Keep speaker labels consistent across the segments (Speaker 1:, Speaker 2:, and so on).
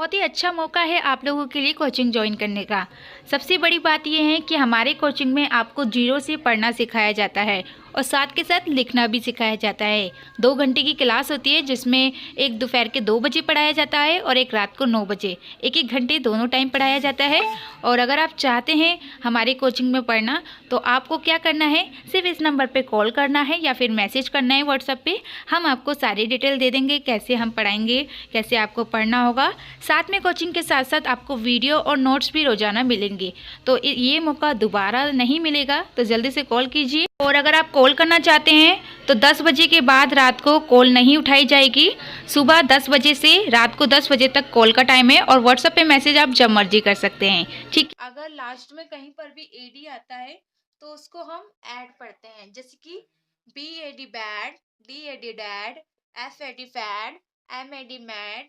Speaker 1: बहुत ही अच्छा मौका है आप लोगों के लिए कोचिंग ज्वाइन करने का। सबसे बड़ी बात ये है कि हमारे कोचिंग में आपको ज़ीरो से पढ़ना सिखाया जाता है और साथ के साथ लिखना भी सिखाया जाता है। 2 घंटे की क्लास होती है जिसमें एक दोपहर के 2 बजे पढ़ाया जाता है और एक रात को 9 बजे। 1-1 घंटे दोनों टाइम पढ़ाया जाता है। और अगर आप चाहते हैं हमारे कोचिंग में पढ़ना तो आपको क्या करना है, सिर्फ इस नंबर पे कॉल करना है या फिर मैसेज करना है व्हाट्सएप पे। हम आपको सारी डिटेल दे देंगे, कैसे हम पढ़ाएंगे, कैसे आपको पढ़ना होगा। साथ में कोचिंग के साथ साथ आपको वीडियो और नोट्स भी रोजाना मिलेंगे। तो ये मौका दोबारा नहीं मिलेगा, तो जल्दी से कॉल कीजिए। और अगर आप कॉल करना चाहते हैं तो 10 बजे के बाद रात को कॉल नहीं उठाई जाएगी। सुबह 10 बजे से रात को 10 बजे तक कॉल का टाइम है और व्हाट्सएप पे मैसेज आप जब मर्जी कर सकते हैं, ठीक। अगर लास्ट में कहीं पर भी एडी आता है तो उसको हम ऐड पढ़ते हैं, जैसे कि B AD bad, D AD dad, F AD fad, M AD mad,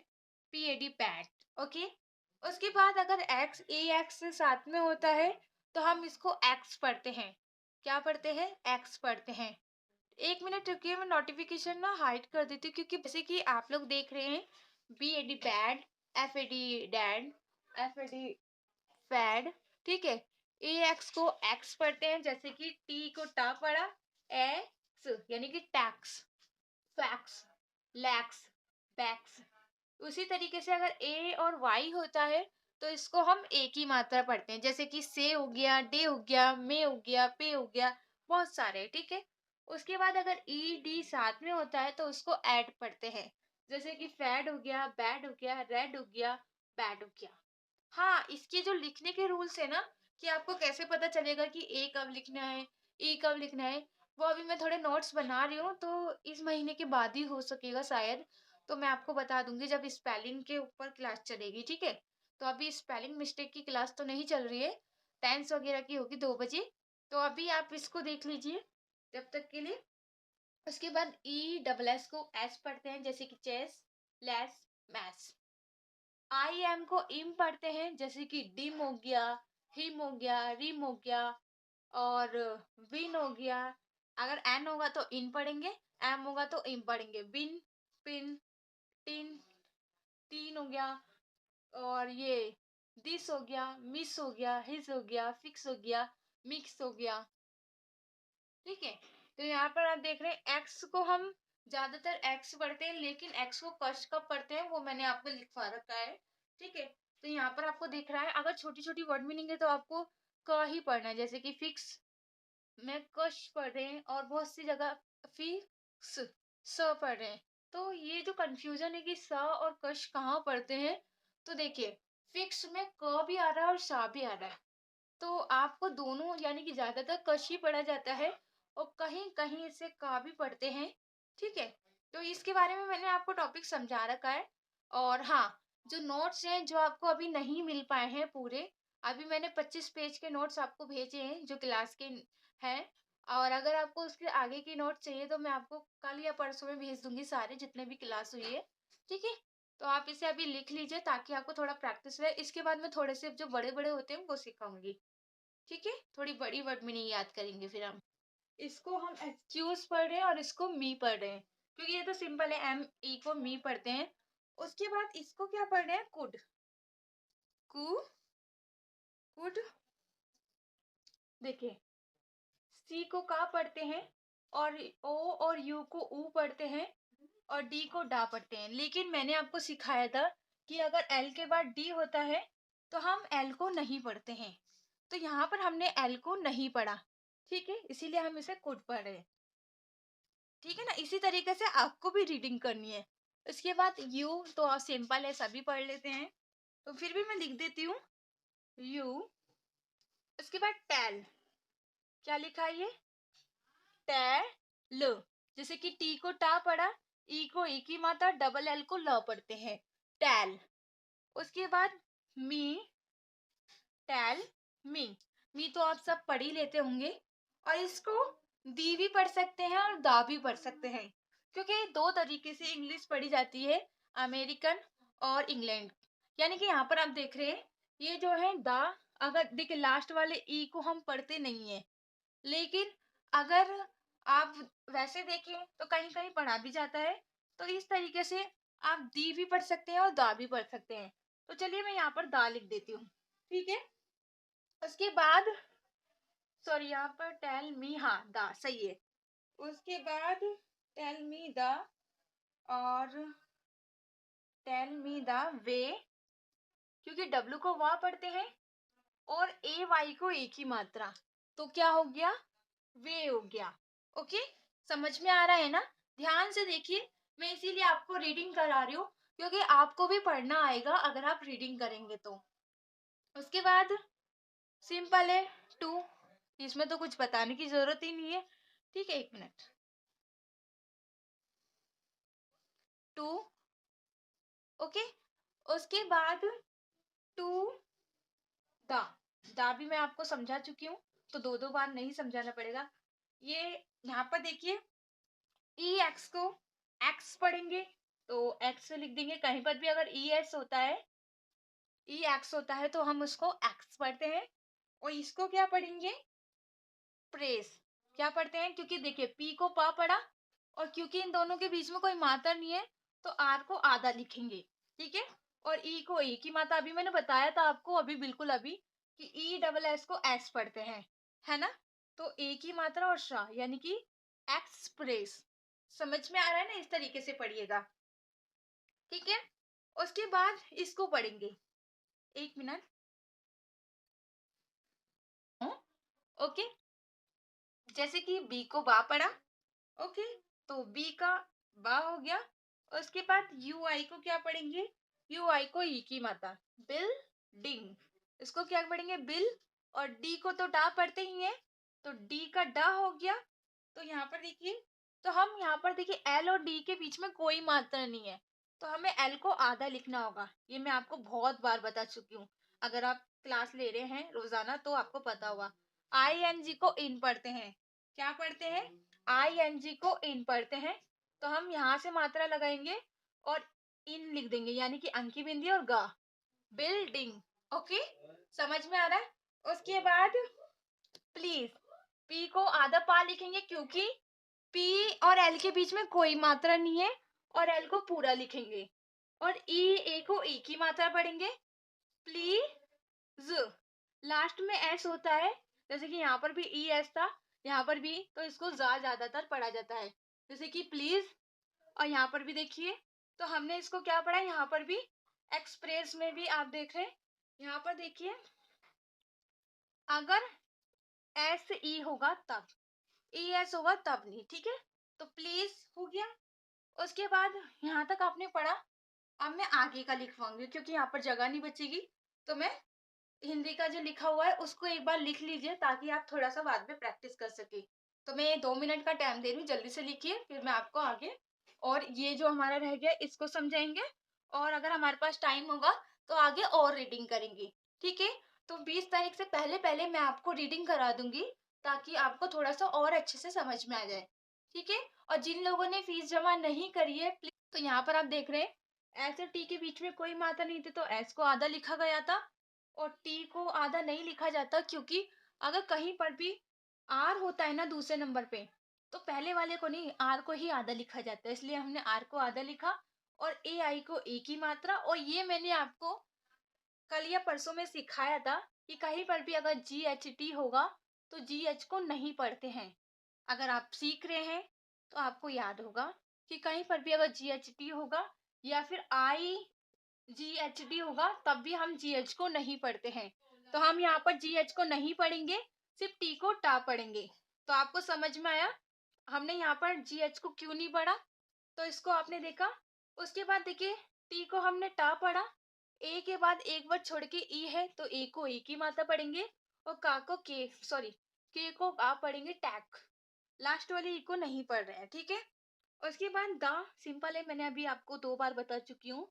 Speaker 1: P AD pad. Okay. उसके बाद अगर एक्स ए एक्स से साथ में होता है तो हम इसको एक्स पढ़ते हैं। क्या पढ़ते हैं? एक्स पढ़ते हैं। 1 मिनट रुकिए, मैं नोटिफिकेशन ना हाइड कर देती हूँ, क्योंकि जैसे कि आप लोग देख रहे हैं B A D bad, F A D dad, F A D fad, ठीक है। ए एक्स को एक्स पढ़ते हैं, जैसे कि टी को टा पढ़ा, एक्स यानी कि टैक्स, फैक्स, लैक्स, बैक्स। उसी तरीके से अगर ए और वाई होता है तो इसको हम एक ही मात्रा पढ़ते हैं, जैसे कि से हो गया, डे हो गया, मे हो गया, पे हो गया, बहुत सारे, ठीक है। उसके बाद अगर ई डी साथ में होता है तो उसको ऐड पढ़ते हैं, जैसे कि फैड हो गया, बैड हो गया, रेड हो गया, बैड हो गया। हाँ, इसके जो लिखने के रूल्स है ना, कि आपको कैसे पता चलेगा कि ए कब लिखना है, ई कब लिखना है, वो अभी मैं थोड़े नोट्स बना रही हूँ, तो इस महीने के बाद ही हो सकेगा शायद। तो मैं आपको बता दूंगी जब स्पेलिंग के ऊपर क्लास चलेगी, ठीक है। तो अभी स्पेलिंग मिस्टेक की क्लास तो नहीं चल रही है, टेंस वगैरह की होगी 2 बजे। तो अभी आप इसको देख लीजिए जब तक के लिए। उसके बाद ई डबल एस को एस पढ़ते हैं, जैसे कि chess, less, mess. I M को इम पढ़ते हैं, जैसे कि डिम हो गया, हिम हो गया, रिम हो गया, और विन हो गया। अगर एन होगा तो इन पढ़ेंगे, एम होगा तो इम पढ़ेंगे। बिन, पिन, टिन, टीन हो गया, और ये दिस हो गया, मिस हो गया, हिज हो गया, फिक्स हो गया, मिक्स हो गया, ठीक है। तो यहाँ पर आप देख रहे हैं एक्स को हम ज्यादातर एक्स पढ़ते हैं, लेकिन एक्स को कश कब पढ़ते हैं वो मैंने आपको लिखवा रखा है, ठीक है। तो यहाँ पर आपको दिख रहा है, अगर छोटी छोटी वर्ड मीनिंग है तो आपको क ही पढ़ना है, जैसे कि फिक्स में कश पढ़ रहे हैं और बहुत सी जगह फिक्स स पढ़ रहे हैं। तो ये जो कंफ्यूजन है कि स और कश कहाँ पढ़ते हैं, तो देखिए फिक्स में क भी आ रहा है और सा भी आ रहा है, तो आपको दोनों यानी कि ज्यादातर कश ही पढ़ा जाता है और कहीं कहीं इसे का भी पढ़ते हैं, ठीक है। तो इसके बारे में मैंने आपको टॉपिक समझा रखा है। और हाँ, जो नोट्स हैं जो आपको अभी नहीं मिल पाए हैं पूरे, अभी मैंने 25 पेज के नोट्स आपको भेजे हैं जो क्लास के हैं। और अगर आपको उसके आगे की नोट चाहिए तो मैं आपको कल या परसों में भेज दूंगी, सारे जितने भी क्लास हुई है, ठीक है। तो आप इसे अभी लिख लीजिए ताकि आपको थोड़ा प्रैक्टिस रहे। इसके बाद में थोड़े से जो बड़े बड़े होते हैं वो सिखाऊंगी, ठीक है। थोड़ी बड़ी वर्ड मीनिंग याद करेंगे फिर हम। इसको हम एक्सक्यूज पढ़ रहे हैं और इसको मी पढ़ रहे हैं, क्योंकि ये तो सिंपल है, एम ई को मी पढ़ते हैं। उसके बाद इसको क्या पढ़ रहे हैं? कुड, कु, कुड। देखिए सी को का पढ़ते हैं, और ओ और यू को ऊ पढ़ते हैं, और डी को डा पढ़ते हैं। लेकिन मैंने आपको सिखाया था कि अगर एल के बाद डी होता है तो हम एल को नहीं पढ़ते हैं। तो यहाँ पर हमने एल को नहीं पढ़ा, ठीक है, इसीलिए हम इसे कुड पढ़ रहे हैं, ठीक है ना। इसी तरीके से आपको भी रीडिंग करनी है। इसके बाद यू तो सिंपल है, सभी पढ़ लेते हैं, तो फिर भी मैं लिख देती हूँ यू। उसके बाद टेल, क्या लिखा है ये? टेल। जैसे कि टी को टा पढ़ा, ई को ई की मात्रा, डबल एल को ल पढ़ते हैं, टेल। उसके बाद मी, टेल मी। मी तो आप सब पढ़ ही लेते होंगे, और इसको दी भी पढ़ सकते हैं और दा भी पढ़ सकते हैं, क्योंकि दो तरीके से इंग्लिश पढ़ी जाती है, अमेरिकन और इंग्लैंड। यानी कि यहाँ पर आप देख रहे हैं ये जो है दा, अगर देखिए लास्ट वाले ई को हम पढ़ते नहीं है, लेकिन अगर आप वैसे देखें तो कहीं कहीं पढ़ा भी जाता है। तो इस तरीके से आप दी भी पढ़ सकते हैं और दा भी पढ़ सकते हैं। तो चलिए मैं यहाँ पर दा लिख देती हूँ, ठीक है। उसके बाद सॉरी, यहाँ पर टेल मी, हाँ दा सही है। उसके बाद टेल मी द, और टेल मी द वे, क्योंकि डब्ल्यू को वाह पढ़ते हैं और ए वाई को एक ही मात्रा, तो क्या हो गया, वे हो गया। ओके, समझ में आ रहा है ना? ध्यान से देखिए, मैं इसीलिए आपको रीडिंग करा रही हूँ, क्योंकि आपको भी पढ़ना आएगा अगर आप रीडिंग करेंगे तो। उसके बाद सिंपल है टू, इसमें तो कुछ बताने की जरूरत ही नहीं है, ठीक है। एक मिनट, टू, ओके। उसके बाद टू दा, दा भी मैं आपको समझा चुकी हूँ, तो दो दो बार नहीं समझाना पड़ेगा। ये यहाँ पर देखिए, ई एक्स को एक्स पढ़ेंगे तो एक्स से लिख देंगे, कहीं पर भी अगर ई एस होता है, ई एक्स होता है तो हम उसको एक्स पढ़ते हैं। और इसको क्या पढ़ेंगे, प्रेस, क्या पढ़ते हैं, क्योंकि देखिए पी को पा पढ़ा, और क्योंकि इन दोनों के बीच में कोई मात्रा नहीं है तो आर को आधा लिखेंगे, ठीक है। और ई को ई की मात्रा, अभी मैंने बताया था आपको अभी, बिल्कुल अभी, कि ई डबल एस को एस पढ़ते हैं, है ना। तो ए की मात्रा और शाह, यानी कि एक्सप्रेस। समझ में आ रहा है ना? इस तरीके से पढ़िएगा, ठीक है। उसके बाद इसको पढ़ेंगे, एक मिनट, ओके। जैसे कि बी को बा पढ़ा, ओके, तो बी का बा हो गया। उसके बाद यू आई को क्या पढ़ेंगे, यू आई को ई की मात्रा, बिल्डिंग, इसको क्या पढ़ेंगे, बिल। और डी को तो डा पढ़ते ही है, तो डी का डा हो गया। तो यहाँ पर देखिए, तो हम यहाँ पर देखिए एल और डी के बीच में कोई मात्रा नहीं है, तो हमें एल को आधा लिखना होगा। ये मैं आपको बहुत बार बता चुकी हूँ, अगर आप क्लास ले रहे हैं रोजाना तो आपको पता होगा। आई एन जी को इन पढ़ते हैं, क्या पढ़ते हैं, आई एन जी को इन पढ़ते हैं। तो हम यहाँ से मात्रा लगाएंगे और इन लिख देंगे, यानी कि अंकी बिंदी और गा, बिल्डिंग। ओके, समझ में आ रहा है? उसके बाद प्लीज, पी को आधा पा लिखेंगे, क्योंकि पी और एल के बीच में कोई मात्रा नहीं है, और एल को पूरा लिखेंगे। और ई ए को ई की मात्रा पढ़ेंगे, प्लीज। लास्ट में एस होता है, जैसे कि यहाँ पर भी ई एस था, यहाँ पर भी, तो इसको ज्यादातर पढ़ा जाता है, जैसे कि प्लीज। और यहाँ पर भी देखिए, तो हमने इसको क्या पढ़ा, यहाँ पर भी एक्सप्रेस में भी आप देख रहे हैं, यहाँ पर देखिए, अगर एस ई होगा तब, ई एस होगा तब नहीं, ठीक है। तो प्लीज हो गया। उसके बाद यहाँ तक आपने पढ़ा, अब मैं आगे का लिखवाऊंगी, क्योंकि यहाँ पर जगह नहीं बचेगी, तो मैं हिंदी का जो लिखा हुआ है उसको एक बार लिख लीजिए, ताकि आप थोड़ा सा बाद में प्रैक्टिस कर सके। तो मैं 2 मिनट का टाइम दे रही हूँ, जल्दी से लिखिए, फिर मैं आपको आगे और ये जो हमारा रह गया इसको समझाएंगे, और अगर हमारे पास टाइम होगा तो आगे और रीडिंग करेंगे, ठीक है। तो 20 तारीख से पहले पहले मैं आपको रीडिंग करा दूंगी, ताकि आपको थोड़ा सा और अच्छे से समझ में आ जाए, ठीक है। और जिन लोगों ने फीस जमा नहीं करी है प्लीज, तो यहाँ पर आप देख रहे हैं एस और टी के बीच में कोई मात्रा नहीं थी, तो एस को आधा लिखा गया था, और टी को आधा नहीं लिखा जाता, क्योंकि अगर कहीं पर भी आर होता है ना दूसरे नंबर पे, तो पहले वाले को नहीं, आर को ही आधा लिखा जाता है, इसलिए हमने आर को आधा लिखा। और ए आई को ए की मात्रा, और ये मैंने आपको कल या परसों में सिखाया था कि कहीं पर भी अगर जी एच टी होगा तो जी एच को नहीं पढ़ते हैं। अगर आप सीख रहे हैं तो आपको याद होगा कि कहीं पर भी अगर जी एच टी होगा या फिर आई जी एच डी होगा, तब भी हम जी एच को नहीं पढ़ते हैं। तो हम यहाँ पर जी एच को नहीं पढ़ेंगे, सिर्फ टी को टा पढ़ेंगे। तो आपको समझ में आया हमने यहाँ पर जी एच को क्यों नहीं पढ़ा? तो इसको आपने देखा। उसके बाद देखिए, टी को हमने टा पढ़ा, ए के बाद एक वर्ड छोड़ के ई है, तो ए को ए की मात्रा पढ़ेंगे, और का को के, सॉरी, के को आ पढ़ेंगे, टैक। लास्ट वाले ई को नहीं पढ़ रहे हैं, ठीक है। उसके बाद द सिंपल है, मैंने अभी आपको 2 बार बता चुकी हूँ।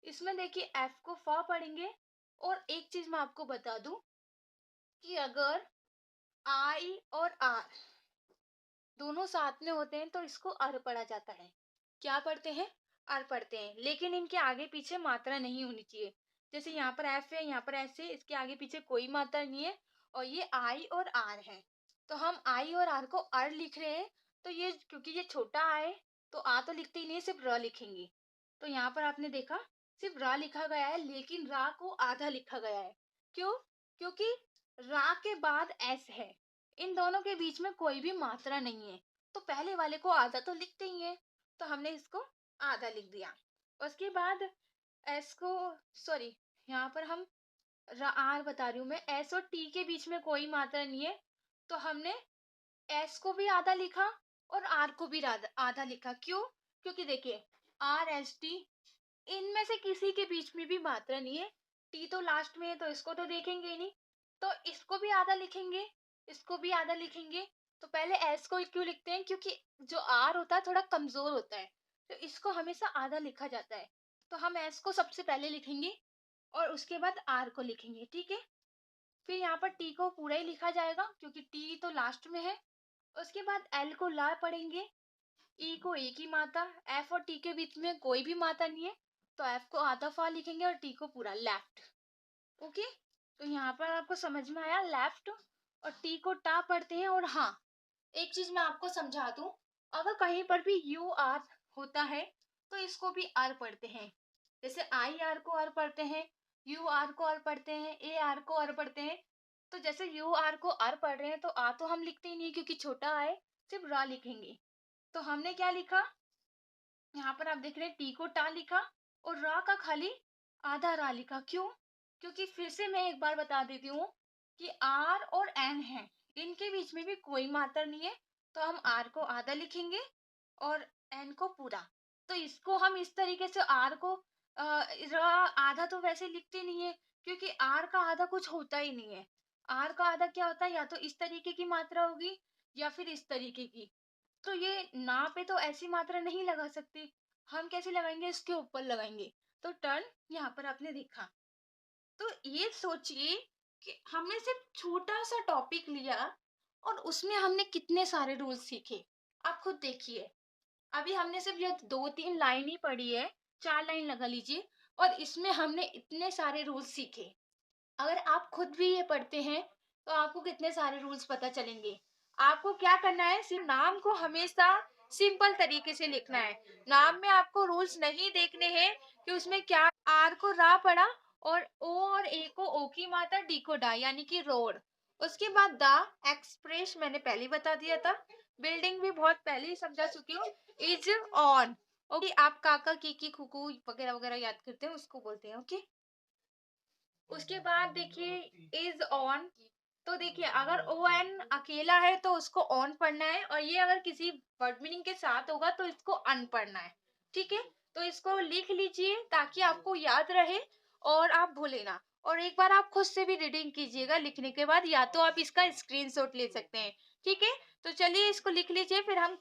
Speaker 1: इसमें देखिए एफ को फा पढ़ेंगे। और एक चीज मैं आपको बता दूं कि अगर आई और आर दोनों साथ में होते हैं तो इसको अर पढ़ा जाता है। क्या पढ़ते हैं? अर पढ़ते हैं, लेकिन इनके आगे पीछे मात्रा नहीं होनी चाहिए। जैसे यहाँ पर एफ है, यहाँ पर ऐसे, इसके आगे पीछे कोई मात्रा नहीं है, और ये आई और आर है, तो हम आई और आर को अर लिख रहे हैं। तो ये क्योंकि ये छोटा आ है तो आ तो लिखते ही नहीं, सिर्फ र लिखेंगे। तो यहाँ पर आपने देखा
Speaker 2: सिर्फ रा लिखा गया है, लेकिन रा को आधा लिखा गया है। क्यों? क्योंकि रा के बाद एस है, इन दोनों के बीच में कोई भी मात्रा नहीं है, तो पहले वाले को आधा तो लिखते ही है, तो हमने इसको आधा लिख दिया। उसके बाद एस को, सॉरी, यहाँ पर हम आर बता रही हूँ मैं, एस और टी के बीच में कोई मात्रा नहीं है, तो हमने एस को भी आधा लिखा और आर को भी आधा लिखा। क्यों? क्योंकि देखिए, आर एस टी, इनमें से किसी के बीच में भी मात्रा नहीं है, टी तो लास्ट में है तो इसको तो देखेंगे ही नहीं, तो इसको भी आधा लिखेंगे, इसको भी आधा लिखेंगे। तो पहले एस को क्यों लिखते हैं? क्योंकि जो आर होता है थोड़ा कमजोर होता है, तो इसको हमेशा आधा लिखा जाता है, तो हम एस को सबसे पहले लिखेंगे और उसके बाद आर को लिखेंगे, ठीक है। फिर यहाँ पर टी को पूरा ही लिखा जाएगा क्योंकि टी तो लास्ट में है। उसके बाद एल को ला पढ़ेंगे, ई को एक ही मात्रा, एफ और टी के बीच में कोई भी मात्रा नहीं है, तो एफ को आधा फा लिखेंगे और टी को पूरा लेफ्ट। ओके, तो यहाँ पर आपको समझ में आया, लेफ्ट और टी को टा पढ़ते हैं। और हाँ, एक चीज मैं आपको समझा दूं, अगर कहीं पर भी यू आर होता है तो इसको भी आर पढ़ते हैं। जैसे आई आर को आर पढ़ते हैं, यू आर को आर पढ़ते हैं, ए आर को आर पढ़ते हैं। तो जैसे यू आर को आर पढ़ रहे हैं तो आ तो हम लिखते ही नहीं क्योंकि छोटा है, सिर्फ रा लिखेंगे। तो हमने क्या लिखा, यहाँ पर आप देख रहे हैं टी को टा लिखा और रा का खाली आधा रा लिखा। क्यों? क्योंकि फिर से मैं एक बार बता देती हूँ कि आर और एन है, इनके बीच में भी कोई मात्रा नहीं है, तो हम आर को आधा लिखेंगे और एन को पूरा। तो इसको हम इस तरीके से आर को रा आधा तो वैसे लिखते नहीं है क्योंकि आर का आधा कुछ होता ही नहीं है। आर का आधा क्या होता है, या तो इस तरीके की मात्रा होगी या फिर इस तरीके की। तो ये ना पे तो ऐसी मात्रा नहीं लगा सकती, हम कैसे लगाएंगे, इसके ऊपर लगाएंगे। तो टर्न यहाँ पर आपने देखा। तो ये सोचिए कि हमने सिर्फ छोटा सा टॉपिक लिया और उसमें हमने कितने सारे रूल्स सीखे। आप खुद देखिए, अभी हमने सिर्फ ये 2-3 लाइन ही पढ़ी है, 4 लाइन लगा लीजिए, और इसमें हमने इतने सारे रूल्स सीखे। अगर आप खुद भी ये पढ़ते हैं तो आपको कितने सारे रूल्स पता चलेंगे। आपको क्या करना है, सिर्फ नाम को हमेशा सिंपल तरीके से लिखना है। नाम में आपको रूल्स नहीं देखने हैं कि उसमें क्या, आर को रा पढ़ा और ओ और ए को ओ की मात्रा, डी को डा यानी कि रोड। उसके बाद द एक्सप्रेस मैंने पहले ही बता दिया था, बिल्डिंग भी बहुत पहले ही समझा चुकी हूँ, इज ऑन। ओके, आप काका कीकी कुकू वगैरह वगैरह याद करते हैं उसको बोलते हैं। ओके, उसके बाद देखिए इज ऑन, तो देखिए अगर ओ एन अकेला है तो उसको ऑन पढ़ना है, और ये अगर किसी वर्ड मीनिंग के साथ होगा तो इसको अन पढ़ना है। ठीक है, तो इसको लिख लीजिए ताकि आपको याद रहे और आप भूले ना। और एक बार आप खुद से भी रीडिंग कीजिएगा लिखने के बाद, या तो आप इसका स्क्रीनशॉट ले सकते हैं। ठीक है, तो चलिए इसको लिख लीजिए, फिर हम